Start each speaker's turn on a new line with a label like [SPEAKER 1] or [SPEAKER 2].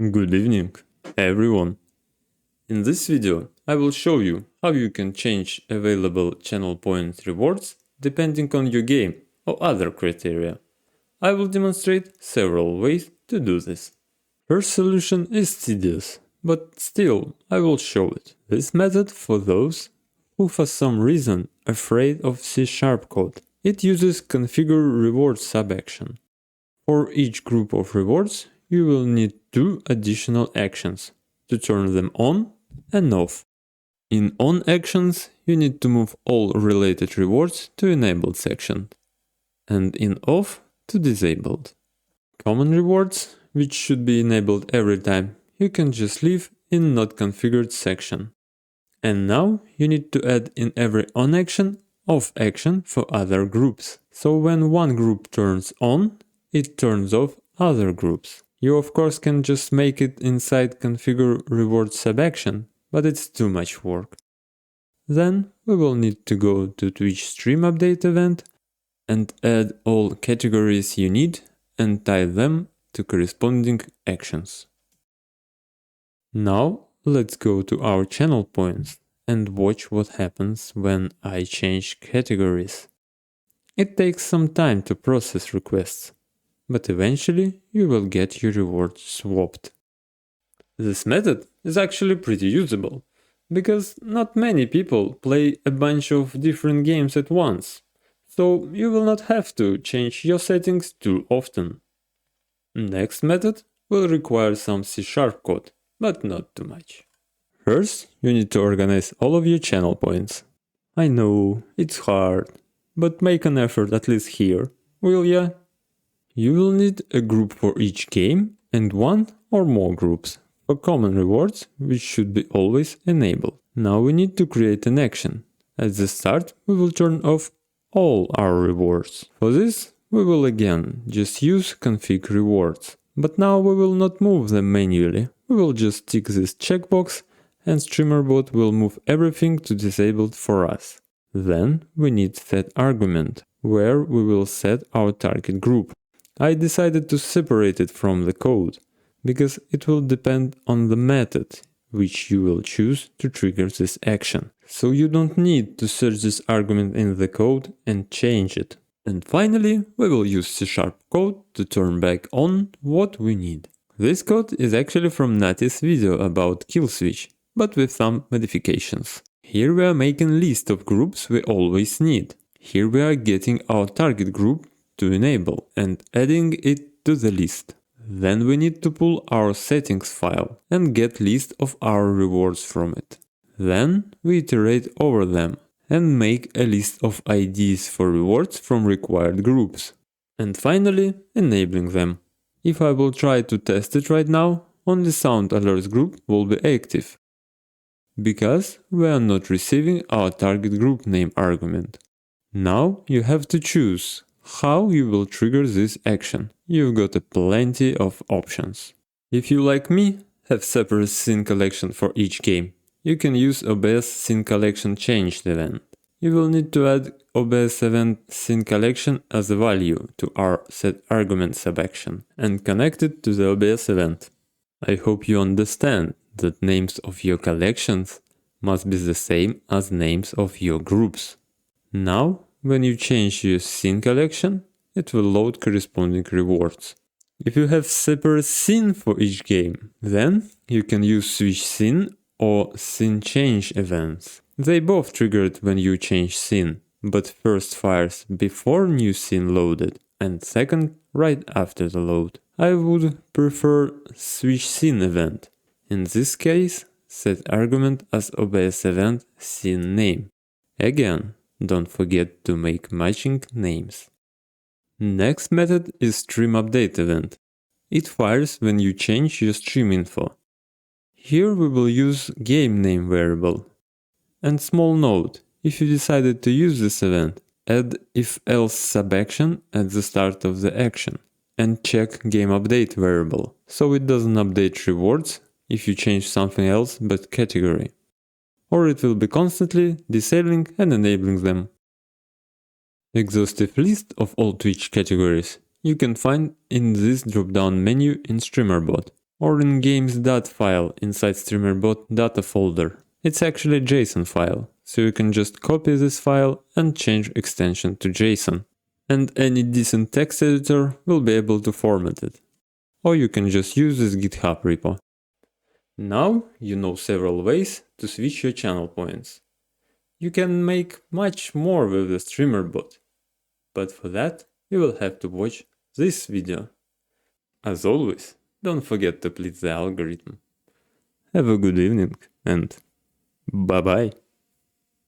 [SPEAKER 1] Good evening, everyone. In this video, I will show you how you can change available channel point rewards depending on your game or other criteria. I will demonstrate several ways to do this. First solution is tedious, but still I will show it. This method for those who for some reason afraid of C# code. It uses configure reward subaction. For each group of rewards, you will need two additional actions to turn them on and off. In on actions, you need to move all related rewards to enabled section, and in off to disabled. Common rewards, which should be enabled every time, you can just leave in not configured section. And now you need to add in every on action, off action for other groups. So when one group turns on, it turns off other groups. You of course can just make it inside configure reward subaction, but it's too much work. Then we will need to go to Twitch stream update event and add all categories you need and tie them to corresponding actions. Now let's go to our channel points and watch what happens when I change categories. It takes some time to process requests, but eventually you will get your reward swapped. This method is actually pretty usable, because not many people play a bunch of different games at once, so you will not have to change your settings too often. Next method will require some C# code, but not too much. First, you need to organize all of your channel points. I know, it's hard, but make an effort at least here, will ya? You will need a group for each game and one or more groups for common rewards, which should be always enabled. Now we need to create an action. At the start, we will turn off all our rewards. For this, we will again just use config rewards. But now we will not move them manually. We will just tick this checkbox and streamer.bot will move everything to disabled for us. Then we need set argument, where we will set our target group. I decided to separate it from the code, because it will depend on the method which you will choose to trigger this action. So you don't need to search this argument in the code and change it. And finally, we will use C# code to turn back on what we need. This code is actually from Nati's video about kill switch, but with some modifications. Here we are making list of groups we always need. Here we are getting our target group to enable and adding it to the list. Then we need to pull our settings file and get list of our rewards from it. Then we iterate over them and make a list of IDs for rewards from required groups. And finally, enabling them. If I will try to test it right now, only sound alerts group will be active, because we are not receiving our target group name argument. Now you have to choose how you will trigger this action. You've got plenty of options. If you, like me, have separate scene collection for each game, you can use OBS scene collection changed event. You will need to add OBS event scene collection as a value to our set argument subaction and connect it to the OBS event. I hope you understand that names of your collections must be the same as names of your groups. Now, when you change your scene collection, it will load corresponding rewards. If you have separate scene for each game, then you can use switch scene or scene change events. They both triggered when you change scene, but first fires before new scene loaded and second right after the load. I would prefer switch scene event. In this case, set argument as OBS event scene name. Again, don't forget to make matching names. Next method is stream update event. It fires when you change your stream info. Here we will use game name variable. And small note, if you decided to use this event, add if else subaction at the start of the action and check game update variable, so it doesn't update rewards if you change something else but category. Or it will be constantly disabling and enabling them. Exhaustive list of all Twitch categories you can find in this drop-down menu in streamer.bot. or in games.file file inside streamer.bot data folder. It's actually a JSON file, so you can just copy this file and change extension to JSON. And any decent text editor will be able to format it. Or you can just use this GitHub repo. Now you know several ways to switch your channel points. You can make much more with the streamer bot, but for that you will have to watch this video. As always, don't forget to please the algorithm. Have a good evening and bye bye.